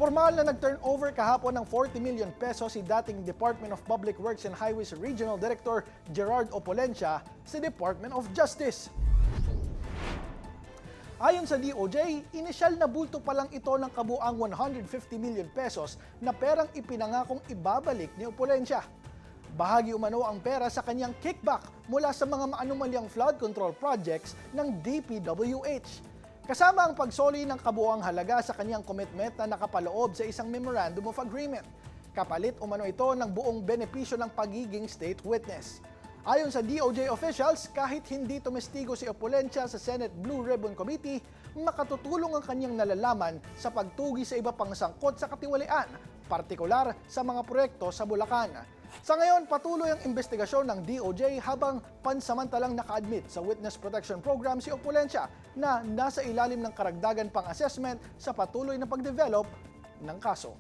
Formal na nag-turnover kahapon ng 40 million pesos si dating Department of Public Works and Highways Regional Director Gerard Opolencia sa Department of Justice. Ayon sa DOJ, inisyal na bulto pa lang ito ng kabuang 150 million pesos na perang ipinangakong ibabalik ni Opolencia. Bahagi umano ang pera sa kanyang kickback mula sa mga maanumalyang flood control projects ng DPWH. Kasama ang pagsoli ng kabuang halaga sa kanyang commitment na nakapaloob sa isang Memorandum of Agreement. Kapalit umano ito ng buong benepisyo ng pagiging state witness. Ayon sa DOJ officials, kahit hindi tumestigo si Opolencia sa Senate Blue Ribbon Committee, makatutulong ang kanyang nalalaman sa pagtugi sa iba pang sangkot sa katiwalian, partikular sa mga proyekto sa Bulacan. Sa ngayon, patuloy ang investigasyon ng DOJ habang pansamantalang naka-admit sa Witness Protection Program si Opolencia na nasa ilalim ng karagdagan pang assessment sa patuloy na pagdevelop ng kaso.